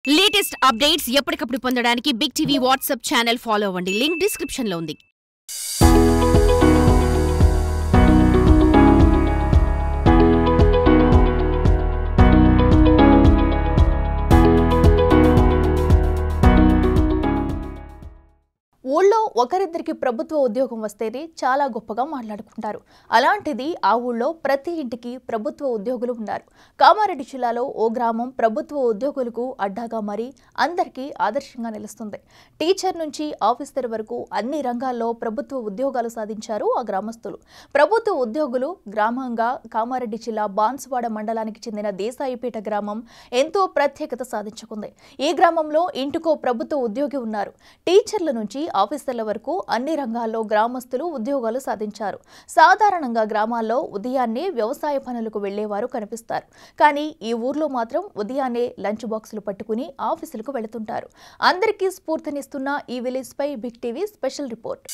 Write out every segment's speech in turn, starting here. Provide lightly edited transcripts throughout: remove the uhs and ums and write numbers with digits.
Latest updates ఎప్పటికప్పుడు పొందడానికి Big TV WhatsApp channel follow అవ్వండి. లింక్ డిస్క్రిప్షన్ లో ఉంది. ఊళ్ళో ఒకరిద్దరికి ప్రభుత్వ ఉద్యోగం వస్తేనే చాలా గొప్పగా మాట్లాడుకుంటారు. అలాంటిది ఆ ఊళ్ళో ప్రతి ఇంటికి ప్రభుత్వ ఉద్యోగులు ఉన్నారు. కామారెడ్డి జిల్లాలో ఓ గ్రామం ప్రభుత్వ ఉద్యోగులకు అడ్డాగా మారి అందరికీ ఆదర్శంగా నిలుస్తుంది. టీచర్ నుంచి ఆఫీసర్ వరకు అన్ని రంగాల్లో ప్రభుత్వ ఉద్యోగాలు సాధించారు ఆ గ్రామస్తులు. ప్రభుత్వ ఉద్యోగులు గ్రామంగా కామారెడ్డి జిల్లా బాన్సువాడ మండలానికి చెందిన దేశాయిపేట గ్రామం ఎంతో ప్రత్యేకత సాధించుకుంది. ఈ గ్రామంలో ఇంటికో ప్రభుత్వ ఉద్యోగి ఉన్నారు. టీచర్ల నుంచి ఆఫీసర్ల వరకు అన్ని రంగాల్లో గ్రామస్తులు ఉద్యోగాలు సాధించారు. సాధారణంగా గ్రామాల్లో ఉదయాన్నే వ్యవసాయ పనులకు వెళ్లేవారు కనిపిస్తారు. కానీ ఈ ఊర్లో మాత్రం ఉదయాన్నే లంచ్ బాక్సులు పట్టుకుని ఆఫీసులకు వెళుతుంటారు. అందరికీ స్ఫూర్తినిస్తున్న ఈ విలేజ్ పై big TV special report.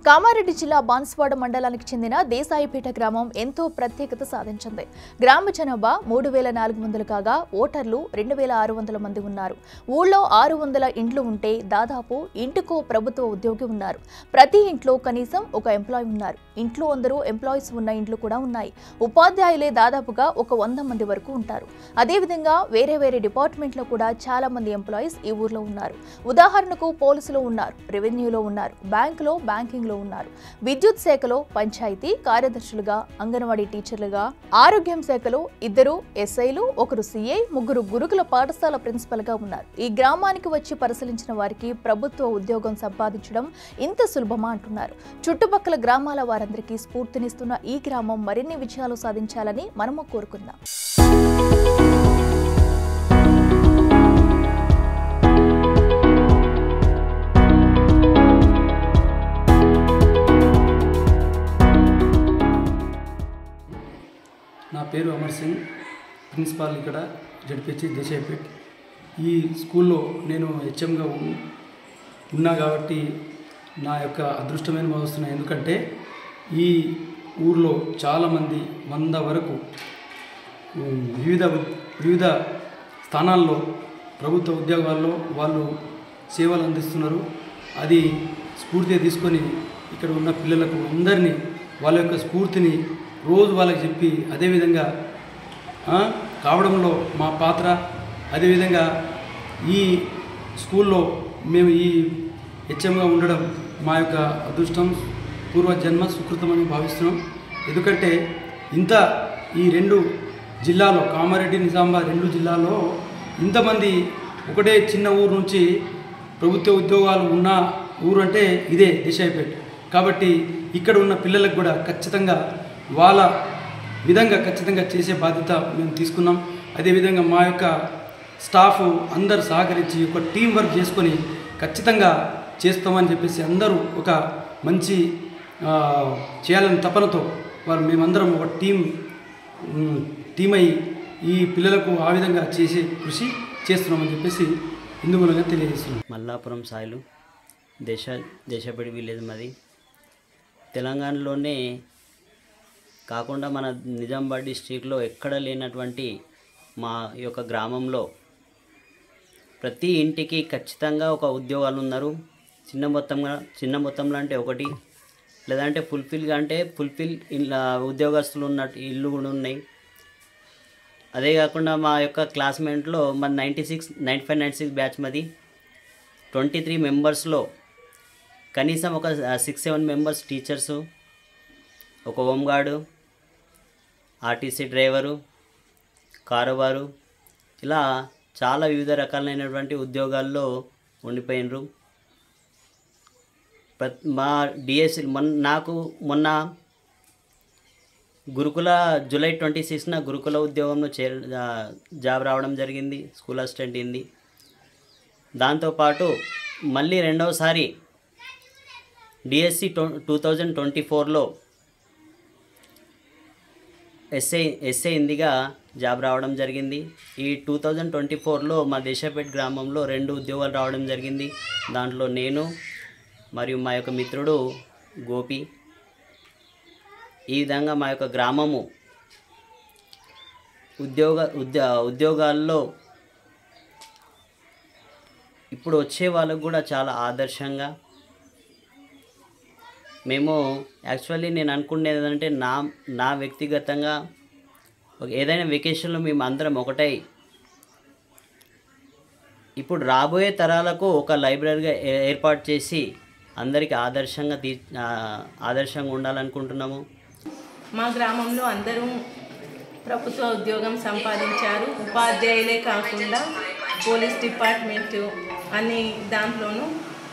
Kamareddy జిల్లా బాన్సువాడ మండలానికి చెందిన దేశాయిపేట గ్రామం ఎంతో ప్రత్యేకత సాధించింది. గ్రామ జనాభా 3,400 కాగా ఓటర్లు 2,600 మంది ఉన్నారు. ఊళ్ళో 600 ఇండ్లు ఉంటే దాదాపు ఇంటికో ప్రభుత్వ ఉద్యోగి ఉన్నారు. ప్రతి ఇంట్లో కనీసం ఒక ఎంప్లాయీ ఉన్నారు. ఇంట్లో అందరూ ఎంప్లాయీస్ ఉన్న ఇండ్లు కూడా ఉన్నాయి. ఉపాధ్యాయులే దాదాపుగా ఒక 100 మంది వరకు ఉంటారు. అదేవిధంగా వేరే వేరే డిపార్ట్మెంట్లో కూడా చాలా మంది ఎంప్లాయీస్ ఈ ఊర్లో ఉన్నారు. ఉదాహరణకు పోలీసులో ఉన్నారు, రెవెన్యూలో ఉన్నారు, బ్యాంకులో బ్యాంకింగ్లో ఉన్నారు, విద్యుత్ శాఖలో పంచాయతీ కార్యదర్శులుగా, అంగన్వాడీ టీచర్లుగా, ఆరోగ్యం శాఖలో 2 ఎస్ఐలు, 1 సిఐ, 3 గురుకుల పాఠశాల ప్రిన్సిపల్ గా ఉన్నారు. ఈ గ్రామానికి వచ్చి పరిశీలించిన వారికి ప్రభుత్వ ఉద్యోగం సంపాదించడం ఇంత సులభమా అంటున్నారు. చుట్టుపక్కల గ్రామాల వారందరికీ స్ఫూర్తినిస్తున్న ఈ గ్రామం మరిన్ని విజయాలు సాధించాలని మనము కోరుకుందాం. నా పేరు అమర్ సింగ్, ప్రిన్సిపాల్ ఇక్కడ జడ్పిహెచ్ దేశాయిపేట్. ఈ స్కూల్లో నేను హెచ్ఎంగా ఉన్నా కాబట్టి నా యొక్క అదృష్టమైన భావిస్తున్నాను. ఎందుకంటే ఈ ఊర్లో చాలామంది 100 వరకు వివిధ స్థానాల్లో ప్రభుత్వ ఉద్యోగాల్లో వాళ్ళు సేవలు అందిస్తున్నారు. అది స్ఫూర్తిగా తీసుకొని ఇక్కడ ఉన్న పిల్లలకు అందరినీ వాళ్ళ యొక్క స్ఫూర్తిని రోజు వాళ్ళకి చెప్పి అదేవిధంగా కావడంలో మా పాత్ర, అదేవిధంగా ఈ స్కూల్లో మేము ఈ హెచ్ఎంగా ఉండడం మా యొక్క అదృష్టం, పూర్వజన్మ సుకృతమని భావిస్తున్నాం. ఎందుకంటే ఈ 2 జిల్లాలో, కామారెడ్డి నిజామాబాద్ 2 జిల్లాలో ఇంతమంది ఒకటే చిన్న ఊరు నుంచి ప్రభుత్వ ఉద్యోగాలు ఉన్న ఊరు అంటే ఇదే దేశాయిపేట్. కాబట్టి ఇక్కడ ఉన్న పిల్లలకు కూడా ఖచ్చితంగా వాళ్ళ విధంగా ఖచ్చితంగా చేసే బాధ్యత మేము తీసుకున్నాం. అదేవిధంగా మా యొక్క స్టాఫ్ అందరూ సహకరించి ఒక టీం వర్క్ చేసుకొని ఖచ్చితంగా చేస్తామని చెప్పేసి అందరూ ఒక మంచి చేయాలని తపనతో మేమందరం ఒక టీం అయి ఈ పిల్లలకు ఆ విధంగా చేసే కృషి చేస్తున్నామని చెప్పేసి ఇందుమూలంగా తెలియజేస్తున్నాం. మల్లాపురం సాయిలు దేశాయిపేట విలేజ్ మాది. తెలంగాణలోనే కాకుండా మన నిజామాబాద్ డిస్ట్రిక్ట్లో ఎక్కడ లేనటువంటి మా యొక్క గ్రామంలో ప్రతి ఇంటికి ఖచ్చితంగా ఒక ఉద్యోగాలు ఉన్నారు. చిన్న మొత్తంలో అంటే 1, లేదంటే ఫుల్ఫిల్ ఉద్యోగస్తులు ఉన్నట్టు ఇల్లు కూడా ఉన్నాయి. అదే కాకుండా మా యొక్క క్లాస్మేట్లో మన 95-96 బ్యాచ్ మాది. 23 మెంబర్స్లో కనీసం ఒక 6-7 మెంబర్స్ టీచర్సు, ఒక హోంగార్డు, ఆర్టీసీ డ్రైవరు, కారుబారు, ఇలా చాలా వివిధ రకాలైనటువంటి ఉద్యోగాల్లో ఉండిపోయినరు. మా డిఎస్సి నాకు మొన్న గురుకుల జూలై 26న గురుకుల ఉద్యోగంలో జాబ్ రావడం జరిగింది. స్కూల్ అసిస్టెంట్ అయింది. దాంతోపాటు మళ్ళీ రెండవసారి డిఎస్సి 2024లో ఎస్ఐ హిందీగా జాబ్ రావడం జరిగింది. ఈ 2024లో మా దేశాపేట గ్రామంలో 2 ఉద్యోగాలు రావడం జరిగింది. దాంట్లో నేను మరియు మా యొక్క మిత్రుడు గోపి. ఈ విధంగా మా యొక్క గ్రామము ఉద్యోగాల్లో ఇప్పుడు వచ్చే వాళ్ళకు కూడా చాలా ఆదర్శంగా. మేము యాక్చువల్లీ నేను అనుకునేది ఏంటంటే నా వ్యక్తిగతంగా ఏదైనా వెకేషన్లో మేము అందరం ఒకటై ఇప్పుడు రాబోయే తరాలకు ఒక లైబ్రరీగా ఏర్పాటు చేసి అందరికీ ఆదర్శంగా ఉండాలనుకుంటున్నాము. మా గ్రామంలో అందరూ ప్రభుత్వ ఉద్యోగం సంపాదించారు. ఉపాధ్యాయులే కాకుండా పోలీస్ డిపార్ట్మెంటు దాంట్లోనూ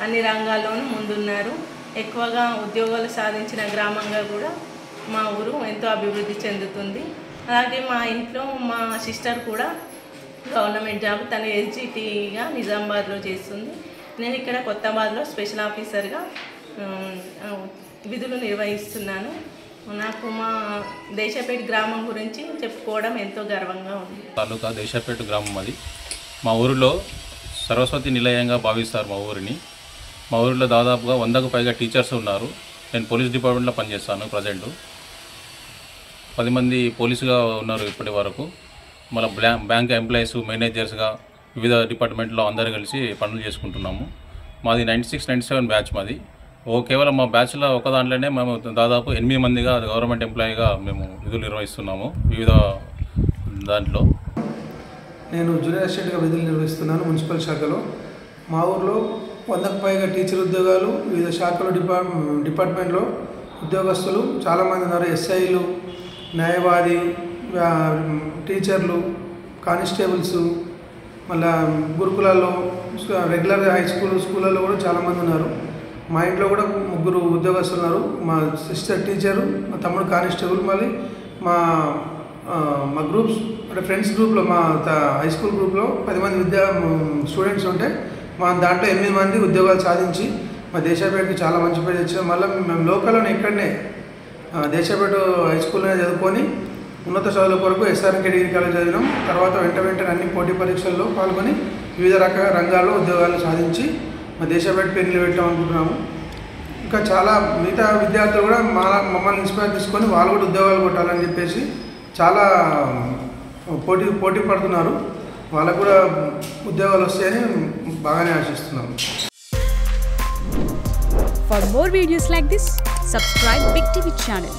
అన్ని రంగాల్లోనూ ముందున్నారు. ఎక్కువగా ఉద్యోగాలు సాధించిన గ్రామంగా కూడా మా ఊరు ఎంతో అభివృద్ధి చెందుతుంది. అలాగే మా ఇంట్లో మా సిస్టర్ కూడా గవర్నమెంట్ జాబ్ తను ఎస్జిటిగా నిజామాబాద్లో చేస్తుంది. నేను ఇక్కడ కొత్తబాద్లో స్పెషల్ ఆఫీసర్గా విధులు నిర్వహిస్తున్నాను. నాకు మా దేశాపేట గ్రామం గురించి చెప్పుకోవడం ఎంతో గర్వంగా ఉంది. తాలూకా దేశాపేట గ్రామం అది. మా ఊరిలో సరస్వతి నిలయంగా భావిస్తారు మా ఊరిని. మా ఊరిలో దాదాపుగా 100కు పైగా టీచర్స్ ఉన్నారు. నేను పోలీస్ డిపార్ట్మెంట్లో పనిచేస్తాను. ప్రజెంట్ 10 మంది పోలీసుగా ఉన్నారు ఇప్పటి వరకు. మళ్ళీ బ్యాంక్ ఎంప్లాయీస్, మేనేజర్స్గా వివిధ డిపార్ట్మెంట్లో అందరూ కలిసి పనులు చేసుకుంటున్నాము. మాది 96-97 బ్యాచ్ మాది. కేవలం మా బ్యాచ్లో ఒక దాంట్లోనే మేము దాదాపు 8 మందిగా గవర్నమెంట్ ఎంప్లాయీగా మేము విధులు నిర్వహిస్తున్నాము వివిధ దాంట్లో. నేను జూనియర్ అసిస్టెంట్గా విధులు నిర్వహిస్తున్నాను మున్సిపల్ శాఖలో. మా ఊర్లో 100కు పైగా టీచర్ ఉద్యోగాలు, వివిధ శాఖలు డిపార్ట్మెంట్లో ఉద్యోగస్తులు చాలామంది ఉన్నారు. ఎస్ఐలు, న్యాయవాది, టీచర్లు, కానిస్టేబుల్స్, మళ్ళా గురుకులాల్లో, రెగ్యులర్ హై స్కూళ్ళల్లో కూడా చాలామంది ఉన్నారు. మా ఇంట్లో కూడా 3 ఉద్యోగస్తులు ఉన్నారు. మా సిస్టర్ టీచరు, మా తమ్ముడు కానిస్టేబుల్, మళ్ళీ మా గ్రూప్స్ అంటే ఫ్రెండ్స్ గ్రూప్లో మా హై స్కూల్ గ్రూప్లో 10 మంది స్టూడెంట్స్ ఉంటే మా దాంట్లో 8 మంది ఉద్యోగాలు సాధించి మా దేశాపేటకి చాలా మంచి పేరు తెచ్చాం. మళ్ళీ మేము లోకల్లోనే ఇక్కడనే దేశాపేట హై స్కూల్లోనే చదువుకొని ఉన్నత చదువుల కొరకు ఎస్ఆర్కే డిగ్రీ కాలేజ్ చదివినాం. తర్వాత వెంటనే అన్ని పోటీ పరీక్షల్లో పాల్గొని వివిధ రంగాల్లో ఉద్యోగాలు సాధించి మా దేశాపేట పేరు నిలబెట్టామనుకుంటున్నాము. ఇంకా చాలా మిగతా విద్యార్థులు కూడా మమ్మల్ని ఇన్స్పైర్ తీసుకొని వాళ్ళు కూడా ఉద్యోగాలు కొట్టాలని చెప్పేసి చాలా పోటీ పడుతున్నారు. వాళ్ళకు కూడా ఉద్యోగాలు వస్తాయని బాగానే ఆశిస్తున్నాము. For more videos like this, subscribe Big TV channel.